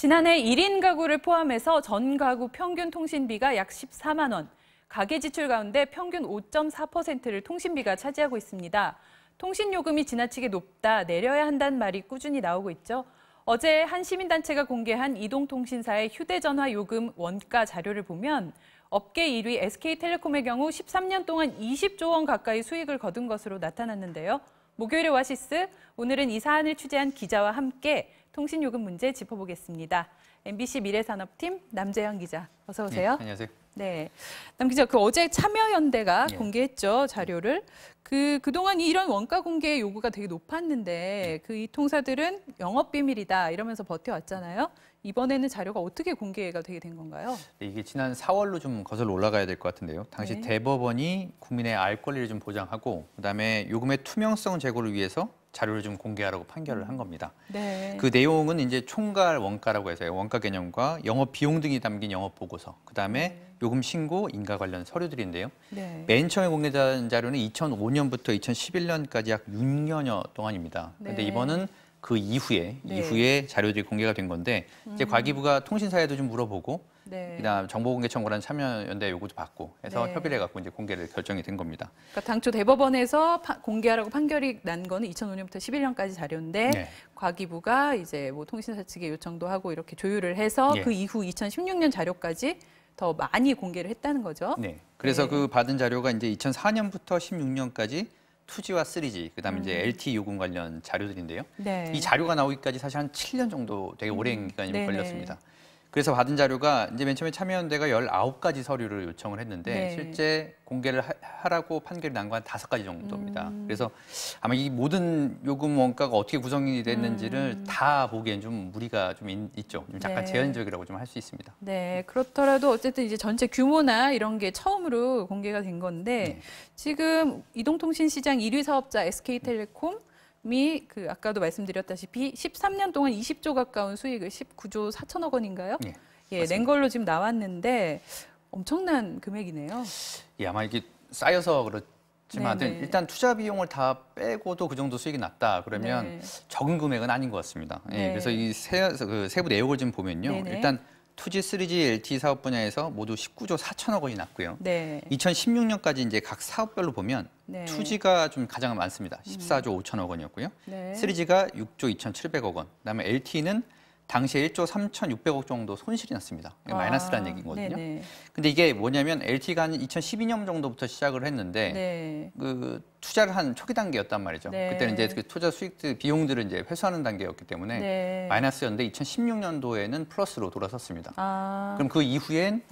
지난해 1인 가구를 포함해서 전 가구 평균 통신비가 약 14만 원, 가계 지출 가운데 평균 5.4%를 통신비가 차지하고 있습니다. 통신요금이 지나치게 높다, 내려야 한다는 말이 꾸준히 나오고 있죠. 어제 한 시민단체가 공개한 이동통신사의 휴대전화 요금 원가 자료를 보면 업계 1위 SK텔레콤의 경우 13년 동안 20조 원 가까이 수익을 거둔 것으로 나타났는데요. 목요일의 오아시스, 오늘은 이 사안을 취재한 기자와 함께 통신요금 문제 짚어보겠습니다. MBC 미래산업팀 남재현 기자, 어서 오세요. 네, 안녕하세요. 네, 남 기자, 어제 참여연대가 공개했죠, 자료를. 그동안 이런 원가 공개 요구가 되게 높았는데 이 통사들은 영업비밀이다 이러면서 버텨왔잖아요. 이번에는 자료가 어떻게 공개가 되게 된 건가요? 네, 이게 지난 4월로 좀 거슬러 올라가야 될 것 같은데요. 당시 대법원이 국민의 알 권리를 좀 보장하고 그다음에 요금의 투명성 제고를 위해서 자료를 좀 공개하라고 판결을 한 겁니다. 네. 그 내용은 이제 총괄 원가라고 해서 원가 개념과 영업 비용 등이 담긴 영업 보고서, 그다음에 요금 신고, 인가 관련 서류들인데요. 맨 처음에 공개된 자료는 2005년부터 2011년까지 약 6년여 동안입니다. 그런데 이번은 그 이후에 자료들이 공개가 된 건데 이제 과기부가 통신사에도 좀 물어보고 그다음 정보공개청구라는 참여연대 요구도 받고 해서 협의를 해갖고 이제 공개를 결정이 된 겁니다. 그러니까 당초 대법원에서 공개하라고 판결이 난 거는 2005년부터 11년까지 자료인데 과기부가 이제 뭐 통신사 측에 요청도 하고 이렇게 조율을 해서 그 이후 2016년 자료까지 더 많이 공개를 했다는 거죠. 네. 그래서 그 받은 자료가 이제 2004년부터 16년까지 2G와 3G, 그다음에 이제 LTE 요금 관련 자료들인데요. 이 자료가 나오기까지 사실 한 7년 정도 되게 오랜 기간이 걸렸습니다. 그래서 받은 자료가 이제 맨 처음에 참여연대가 19가지 서류를 요청을 했는데 실제 공개를 하라고 판결이 난 건 한 5가지 정도입니다. 그래서 아마 이 모든 요금 원가가 어떻게 구성이 됐는지를 다 보기엔 좀 무리가 좀 있죠. 좀 약간 제한적이라고 좀 할 수 있습니다. 네, 그렇더라도 어쨌든 이제 전체 규모나 이런 게 처음으로 공개가 된 건데 지금 이동통신 시장 1위 사업자 SK텔레콤 아까도 말씀드렸다시피 13년 동안 20조 가까운 수익을 19조 4천억 원인가요? 낸 걸로 지금 나왔는데 엄청난 금액이네요. 아마 이게 쌓여서 그렇지만 일단 투자 비용을 다 빼고도 그 정도 수익이 났다 그러면 적은 금액은 아닌 것 같습니다. 그래서 이 세부 내역을 좀 보면요. 일단 2G, 3G, LTE 사업 분야에서 모두 19조 4천억 원이 났고요. 2016년까지 이제 각 사업별로 보면 2G가 좀 가장 많습니다. 14조 5천억 원이었고요. 3G가 6조 2,700억 원. 그다음에 LTE는 당시에 1조 3,600억 정도 손실이 났습니다. 마이너스라는 얘기거든요. 근데 이게 뭐냐면 LTE가 한 2012년 정도부터 시작을 했는데 그 투자를 한 초기 단계였단 말이죠. 그때는 이제 그 투자 수익 비용들을 이제 회수하는 단계였기 때문에 마이너스였는데 2016년도에는 플러스로 돌아섰습니다. 그럼 그 이후엔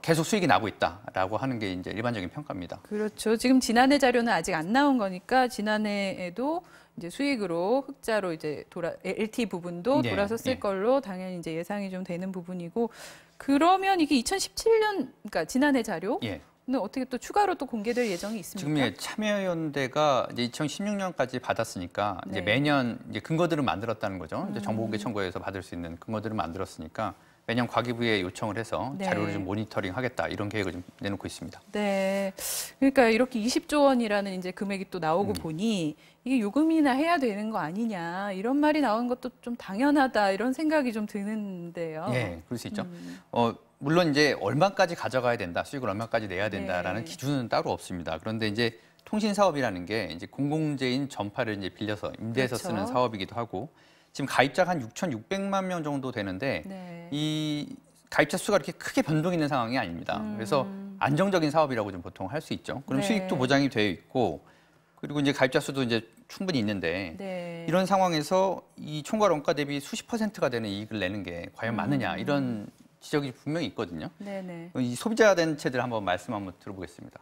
계속 수익이 나고 있다라고 하는 게 이제 일반적인 평가입니다. 그렇죠. 지금 지난해 자료는 아직 안 나온 거니까 지난해에도 이제 수익으로 흑자로 이제 LTE 부분도 돌아섰을 걸로 당연히 이제 예상이 좀 되는 부분이고, 그러면 이게 2017년 그러니까 지난해 자료 는 어떻게 또 추가로 또 공개될 예정이 있습니까? 지금 참여연대가 이제 2016년까지 받았으니까 이제 매년 이제 근거들을 만들었다는 거죠. 이제 정보공개청구에서 받을 수 있는 근거들을 만들었으니까 매년 과기부에 요청을 해서 자료를 좀 모니터링하겠다 이런 계획을 좀 내놓고 있습니다. 네, 그러니까 이렇게 20조 원이라는 이제 금액이 또 나오고 보니 이게 요금이나 해야 되는 거 아니냐 이런 말이 나오는 것도 좀 당연하다 이런 생각이 좀 드는데요. 그럴 수 있죠. 물론 이제 얼마까지 가져가야 된다, 수익을 얼마까지 내야 된다라는 기준은 따로 없습니다. 그런데 이제 통신 사업이라는 게 이제 공공재인 전파를 이제 빌려서 임대해서 쓰는 사업이기도 하고. 지금 가입자가 한 6,600만 명 정도 되는데 이 가입자 수가 그렇게 크게 변동이 있는 상황이 아닙니다. 그래서 안정적인 사업이라고 좀 보통 할 수 있죠. 그럼 수익도 보장이 되어 있고 그리고 이제 가입자 수도 이제 충분히 있는데 이런 상황에서 이 총괄 원가 대비 수십 %가 되는 이익을 내는 게 과연 맞느냐 이런 지적이 분명히 있거든요. 이 소비자 단체들 한번 말씀 한번 들어보겠습니다.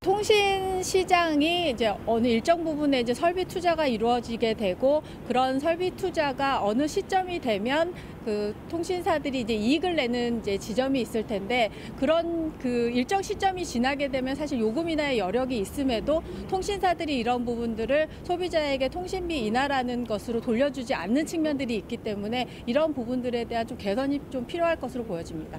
통신 시장이 이제 어느 일정 부분에 이제 설비 투자가 이루어지게 되고 그런 설비 투자가 어느 시점이 되면 그 통신사들이 이제 이익을 내는 이제 지점이 있을 텐데 그런 그 일정 시점이 지나게 되면 사실 요금 인하의 여력이 있음에도 통신사들이 이런 부분들을 소비자에게 통신비 인하라는 것으로 돌려주지 않는 측면들이 있기 때문에 이런 부분들에 대한 좀 개선이 좀 필요할 것으로 보여집니다.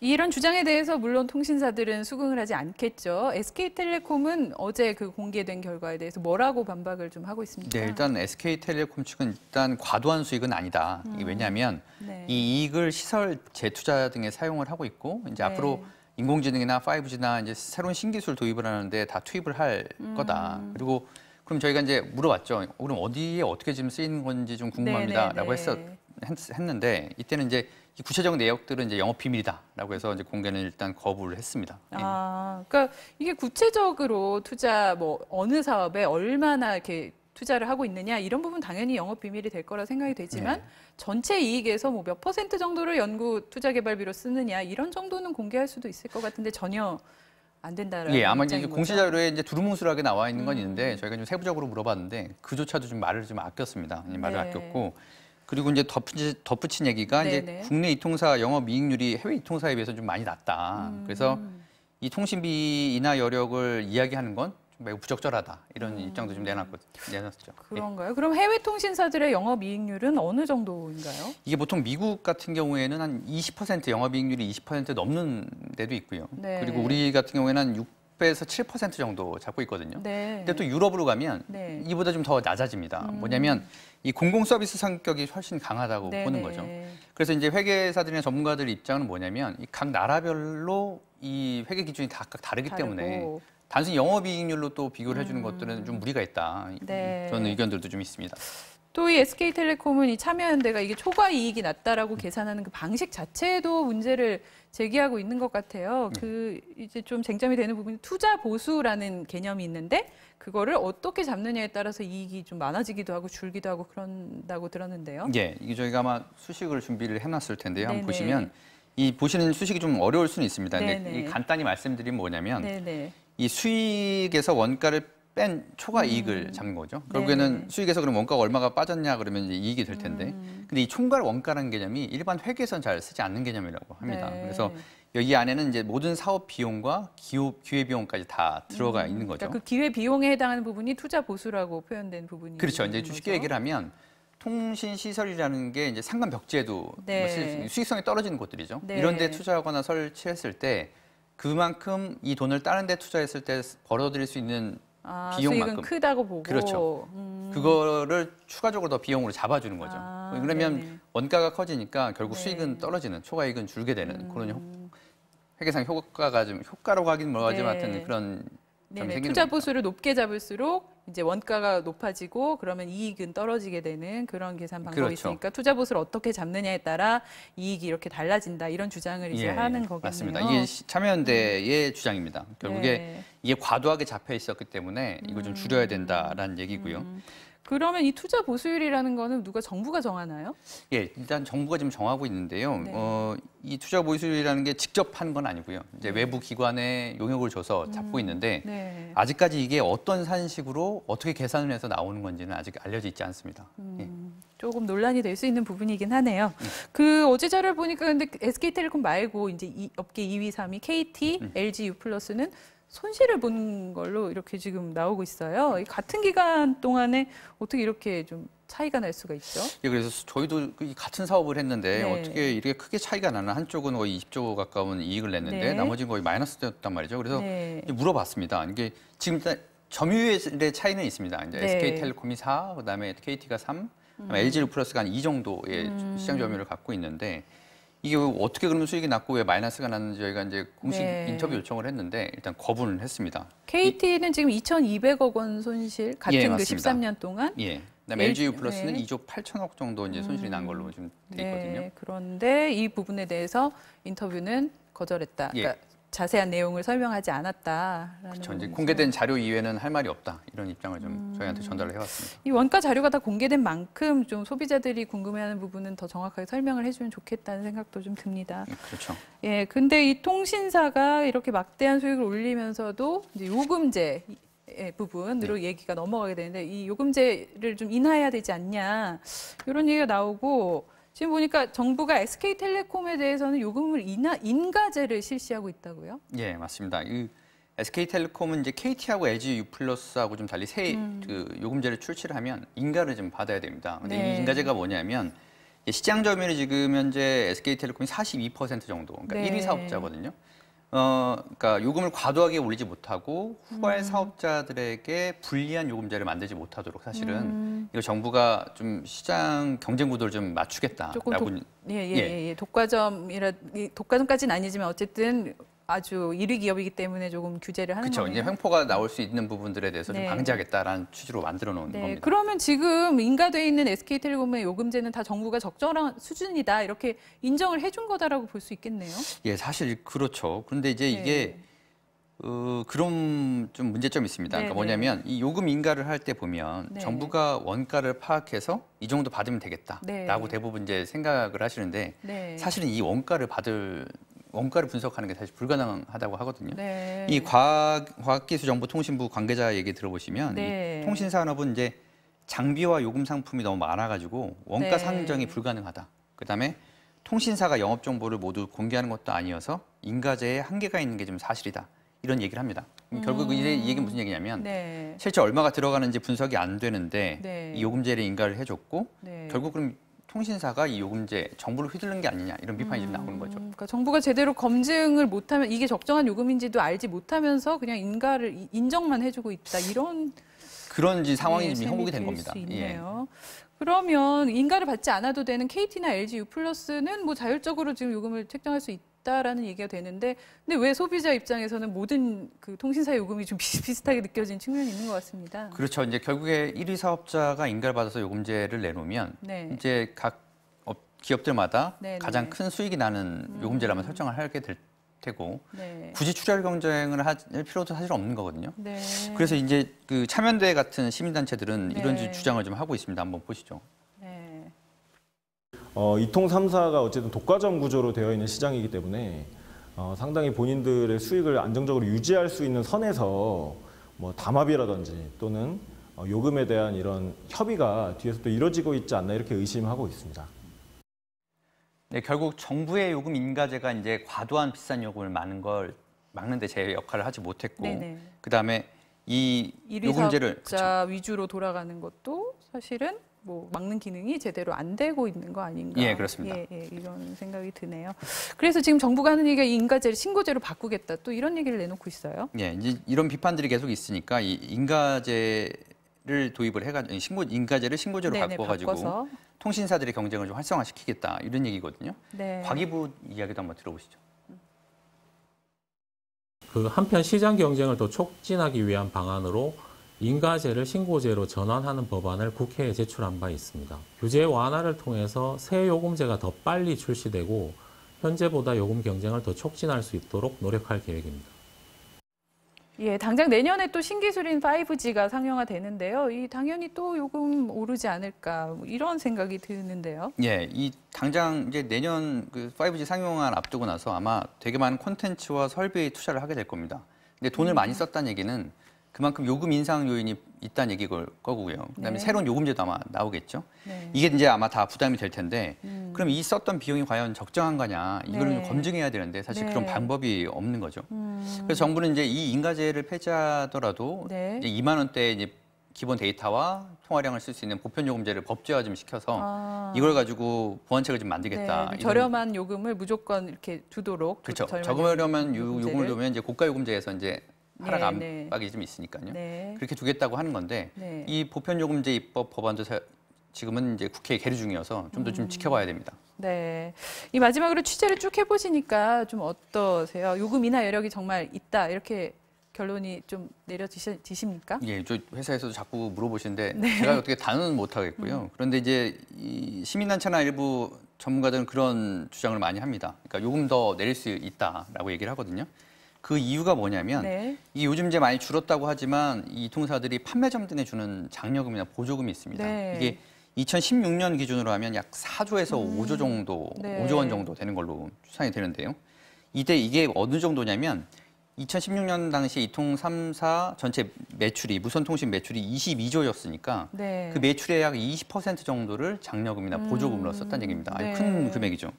이런 주장에 대해서 물론 통신사들은 수긍을 하지 않겠죠. SK텔레콤은 어제 그 공개된 결과에 대해서 뭐라고 반박을 좀 하고 있습니까? 네, 일단 SK텔레콤 측은 일단 과도한 수익은 아니다. 왜냐하면 네. 이 이익을 시설 재투자 등에 사용을 하고 있고 이제 네. 앞으로 인공지능이나 5G나 이제 새로운 신기술 도입을 하는데 다 투입을 할 거다. 그리고 그럼 저희가 이제 물어봤죠. 그럼 어디에 어떻게 지금 쓰이는 건지 좀 궁금합니다라고 했는데 이때는 이제 이 구체적 내역들은 이제 영업 비밀이다라고 해서 이제 공개는 일단 거부를 했습니다. 아, 그러니까 이게 구체적으로 투자 뭐 어느 사업에 얼마나 이렇게 투자를 하고 있느냐 이런 부분 당연히 영업 비밀이 될 거라 생각이 되지만 전체 이익에서 뭐 몇 % 정도를 연구 투자 개발비로 쓰느냐 이런 정도는 공개할 수도 있을 것 같은데 전혀 안 된다라는 예, 아마 입장인 이제 거죠? 공시 자료에 이제 두루뭉술하게 나와 있는 건 있는데 저희가 좀 세부적으로 물어봤는데 그조차도 좀 말을 좀 아꼈습니다. 말을 아꼈고 그리고 이제 덧붙인 얘기가 이제 국내 이통사 영업이익률이 해외 이통사에 비해서 좀 많이 낮다. 그래서 이 통신비 인하 여력을 이야기하는 건 좀 매우 부적절하다. 이런 입장도 좀 내놨죠. 그런가요? 그럼 해외 통신사들의 영업이익률은 어느 정도인가요? 이게 보통 미국 같은 경우에는 한 20% 영업이익률이 20% 넘는 데도 있고요. 그리고 우리 같은 경우에는 한 6배에서 7% 정도 잡고 있거든요. 근데 또 유럽으로 가면 이보다 좀 더 낮아집니다. 뭐냐면 이 공공 서비스 성격이 훨씬 강하다고 보는 거죠. 그래서 이제 회계사들이나 전문가들 입장은 뭐냐면 이 각 나라별로 이 회계 기준이 다 각각 다르기 때문에 단순히 영업이익률로 또 비교를 해주는 것들은 좀 무리가 있다. 그런 의견들도 좀 있습니다. 또 이 SK텔레콤은 이 참여연대가 이게 초과 이익이 낮다라고 계산하는 그 방식 자체에도 문제를 제기하고 있는 것 같아요. 그 이제 좀 쟁점이 되는 부분이 투자 보수라는 개념이 있는데 그거를 어떻게 잡느냐에 따라서 이익이 좀 많아지기도 하고 줄기도 하고 그런다고 들었는데요. 예, 이게 저희가 아마 수식을 준비를 해놨을 텐데요. 한번 보시면 이 보시는 수식이 좀 어려울 수는 있습니다. 근데 간단히 말씀드리면 뭐냐면 이 수익에서 원가를 뺀 초과 이익을 잡는 거죠. 결국에는 수익에서 그럼 원가가 얼마가 빠졌냐 그러면 이제 이익이 될 텐데. 근데 이 총괄 원가라는 개념이 일반 회계에서는 잘 쓰지 않는 개념이라고 합니다. 그래서 여기 안에는 이제 모든 사업 비용과 기회 비용까지 다 들어가 있는 거죠. 그러니까 그 기회 비용에 해당하는 부분이 투자 보수라고 표현된 부분이 그렇죠. 이제 쉽게 얘기를 하면 통신 시설이라는 게 이제 상관 벽지에도 수익성이 떨어지는 곳들이죠. 이런 데 투자하거나 설치했을 때 그만큼 이 돈을 다른 데 투자했을 때 벌어들일 수 있는 비용만큼 수익은 크다고 보고 그렇죠. 그거를 추가적으로 더 비용으로 잡아주는 거죠. 그러면 원가가 커지니까 결국 수익은 떨어지는, 초과이익은 줄게 되는 그런 회계상 효과가 좀 효과라고 하긴 뭐하지만 하여튼 그런 점이 생기는 투자 겁니다. 보수를 높게 잡을수록 이제 원가가 높아지고 그러면 이익은 떨어지게 되는 그런 계산 방법이 있으니까 투자 보수를 어떻게 잡느냐에 따라 이익이 이렇게 달라진다 이런 주장을 이제 하는 거겠네요. 맞습니다. 이게 참여연대의 주장입니다. 결국에 이게 과도하게 잡혀 있었기 때문에 이거 좀 줄여야 된다라는 얘기고요. 그러면 이 투자 보수율이라는 거는 누가 정부가 정하나요? 예, 일단 정부가 지금 정하고 있는데요. 이 투자 보수율이라는 게 직접 한 건 아니고요. 이제 외부 기관에 용역을 줘서 잡고 있는데 아직까지 이게 어떤 산식으로 어떻게 계산을 해서 나오는 건지는 아직 알려져 있지 않습니다. 조금 논란이 될 수 있는 부분이긴 하네요. 그 어제 자료를 보니까 근데 SK텔레콤 말고 이제 업계 2위, 3위 KT, LG U+는 손실을 본 걸로 이렇게 지금 나오고 있어요. 같은 기간 동안에 어떻게 이렇게 좀 차이가 날 수가 있죠? 예, 그래서 저희도 같은 사업을 했는데 어떻게 이렇게 크게 차이가 나나 한쪽은 거의 20조 가까운 이익을 냈는데 나머지는 거의 마이너스였단 말이죠. 그래서 물어봤습니다. 이게 지금 일단 점유율의 차이는 있습니다. 이제 SK텔레콤이 4, 그다음에 KT가 3, LG U+가 한 2 정도의 시장 점유율을 갖고 있는데 이게 어떻게 그러면 수익이 낮고 왜 마이너스가 났는지 저희가 이제 공식 인터뷰 요청을 했는데 일단 거부는 했습니다. KT는 지금 2,200억 원 손실 같은 그 13년 동안. 그다음에 LG U+는 2조 8천억 정도 이제 손실이 난 걸로 지금 돼 있거든요. 그런데 이 부분에 대해서 인터뷰는 거절했다. 그러니까 자세한 내용을 설명하지 않았다라는. 그렇죠. 이제 공개된 자료 이외에는 할 말이 없다. 이런 입장을 좀 저희한테 전달을 해왔습니다. 이 원가 자료가 다 공개된 만큼 좀 소비자들이 궁금해하는 부분은 더 정확하게 설명을 해주면 좋겠다는 생각도 좀 듭니다. 그렇죠. 예, 근데 이 통신사가 이렇게 막대한 수익을 올리면서도 이제 요금제 부분으로 얘기가 넘어가게 되는데 이 요금제를 좀 인하해야 되지 않냐 이런 얘기가 나오고. 지금 보니까 정부가 SK텔레콤에 대해서는 요금을 인가제를 실시하고 있다고요? 예, 맞습니다. 이 SK텔레콤은 이제 KT하고 LG U+하고 좀 달리 그 요금제를 출시를 하면 인가를 좀 받아야 됩니다. 근데 이 인가제가 뭐냐면 시장 점유율이 지금 현재 SK텔레콤이 42% 정도, 그러니까 네. 1위 사업자거든요. 그러니까 요금을 과도하게 올리지 못하고 후발 사업자들에게 불리한 요금제를 만들지 못하도록 사실은 이거 정부가 좀 시장 경쟁 구도를 좀 맞추겠다라고. 독과점까지는 아니지만 어쨌든 아주 1위 기업이기 때문에 조금 규제를 하는 거죠. 그렇죠. 이제 횡포가 나올 수 있는 부분들에 대해서 좀 네. 방지하겠다라는 취지로 만들어 놓은 겁니다. 그러면 지금 인가돼 있는 SK텔레콤의 요금제는 다 정부가 적절한 수준이다 이렇게 인정을 해준 거다라고 볼 수 있겠네요. 예, 사실 그렇죠. 그런데 이제 이게 그런 좀 문제점이 있습니다. 그러니까 뭐냐면 이 요금 인가를 할 때 보면 정부가 원가를 파악해서 이 정도 받으면 되겠다라고 대부분 이제 생각을 하시는데 사실은 이 원가를 분석하는 게 사실 불가능하다고 하거든요. 이 과학기술정보통신부 관계자 얘기 들어보시면 이 통신산업은 이제 장비와 요금 상품이 너무 많아가지고 원가 상정이 불가능하다. 그다음에 통신사가 영업 정보를 모두 공개하는 것도 아니어서 인가제에 한계가 있는 게 좀 사실이다. 이런 얘기를 합니다. 결국 이제 이 얘기는 무슨 얘기냐면 실제 얼마가 들어가는지 분석이 안 되는데 이 요금제를 인가를 해줬고 결국 그럼 통신사가 이 요금제 정부를 휘두른 게 아니냐 이런 비판이 좀 나오는 거죠. 그러니까 정부가 제대로 검증을 못하면 이게 적정한 요금인지도 알지 못하면서 그냥 인가를 인정만 해주고 있다 이런 그런 상황이 지금 형국이 된 겁니다. 그러면 인가를 받지 않아도 되는 KT나 LG U+는 뭐 자율적으로 지금 요금을 책정할 수 있다라는 얘기가 되는데, 근데 왜 소비자 입장에서는 모든 그 통신사 요금이 좀 비슷하게 느껴지는 측면이 있는 것 같습니다. 그렇죠. 이제 결국에 1위 사업자가 인가를 받아서 요금제를 내놓으면 이제 각 기업들마다 가장 큰 수익이 나는 요금제라면 설정을 하게 될 테고 굳이 출혈 경쟁을 할 필요도 사실 없는 거거든요. 그래서 이제 그 참여연대 같은 시민단체들은 이런 주장을 좀 하고 있습니다. 한번 보시죠. 이통 3사가 어쨌든 독과점 구조로 되어 있는 시장이기 때문에 상당히 본인들의 수익을 안정적으로 유지할 수 있는 선에서 뭐 담합이라든지 또는 요금에 대한 이런 협의가 뒤에서 또 이루어지고 있지 않나 이렇게 의심하고 있습니다. 네, 결국 정부의 요금 인가제가 이제 과도한 비싼 요금을 막는 데 제 역할을 하지 못했고, 그다음에 이 요금제를 사업자 위주로 돌아가는 것도 사실은 뭐 막는 기능이 제대로 안 되고 있는 거 아닌가? 예, 그렇습니다. 이런 생각이 드네요. 그래서 지금 정부가 하는 얘기가 이 인가제를 신고제로 바꾸겠다 또 이런 얘기를 내놓고 있어요. 예, 이제 이런 비판들이 계속 있으니까 이 인가제를 도입을 해가지고 인가제를 신고제로 바꿔가지고 통신사들의 경쟁을 좀 활성화시키겠다 이런 얘기거든요. 과기부 이야기도 한번 들어보시죠. 그 한편 시장 경쟁을 더 촉진하기 위한 방안으로 인가제를 신고제로 전환하는 법안을 국회에 제출한 바 있습니다. 규제 완화를 통해서 새 요금제가 더 빨리 출시되고 현재보다 요금 경쟁을 더 촉진할 수 있도록 노력할 계획입니다. 예, 당장 내년에 또 신기술인 5G가 상용화되는데요. 이 당연히 또 요금 오르지 않을까 뭐 이런 생각이 드는데요. 예, 이 당장 이제 내년 그 5G 상용화를 앞두고 나서 아마 되게 많은 콘텐츠와 설비에 투자를 하게 될 겁니다. 근데 돈을 많이 썼다는 얘기는 그만큼 요금 인상 요인이 있다는 얘기일 거고요. 그다음에 새로운 요금제도 아마 나오겠죠. 이게 이제 아마 다 부담이 될 텐데 그럼 이 썼던 비용이 과연 적정한 거냐 이걸 좀 검증해야 되는데 사실 그런 방법이 없는 거죠. 그래서 정부는 이제 이 인가제를 폐지하더라도 이제 2만 원대 이제 기본 데이터와 통화량을 쓸 수 있는 보편 요금제를 법제화 좀 시켜서 이걸 가지고 보완책을 좀 만들겠다. 저렴한 요금을 무조건 이렇게 두도록. 그렇죠. 저렴한 요금을 두면 이제 고가 요금제에서 이제 하락 압박이 좀 있으니까요. 그렇게 두겠다고 하는 건데 이 보편 요금제 입법 법안도 지금은 이제 국회에 계류 중이어서 좀 더 좀 지켜봐야 됩니다. 네, 이 마지막으로 취재를 쭉 해보시니까 좀 어떠세요? 요금 인하 여력이 정말 있다 이렇게 결론이 좀 내려지십니까? 예, 저 회사에서도 자꾸 물어보시는데 제가 어떻게 단언은 못 하겠고요. 그런데 이제 이 시민단체나 일부 전문가들은 그런 주장을 많이 합니다. 그러니까 요금 더 내릴 수 있다라고 얘기를 하거든요. 그 이유가 뭐냐면 이 요즘제 많이 줄었다고 하지만 이 통사들이 판매점 등에 주는 장려금이나 보조금이 있습니다. 이게 2016년 기준으로 하면 약 4조에서 5조 정도, 5조 원 정도 되는 걸로 추산이 되는데요. 이게 어느 정도냐면 2016년 당시 이통 3사 전체 매출이 무선통신 매출이 22조였으니까 그 매출의 약 20% 정도를 장려금이나 보조금으로 썼다는 얘기입니다. 아주 큰 금액이죠.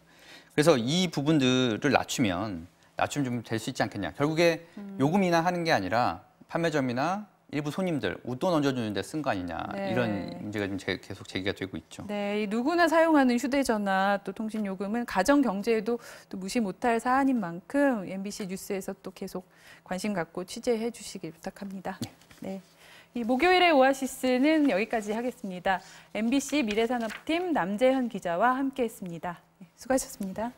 그래서 이 부분들을 낮추면 좀 될 수 있지 않겠냐. 결국에 요금 인하하는 게 아니라 판매점이나 일부 손님들 웃돈 얹어주는데 쓴 거 아니냐 네. 이런 문제가 좀 계속 제기가 되고 있죠. 네, 이 누구나 사용하는 휴대전화 또 통신 요금은 가정 경제에도 또 무시 못할 사안인 만큼 MBC 뉴스에서 또 계속 관심 갖고 취재해 주시길 부탁합니다. 네. 이 목요일의 오아시스는 여기까지 하겠습니다. MBC 미래산업팀 남재현 기자와 함께했습니다. 수고하셨습니다.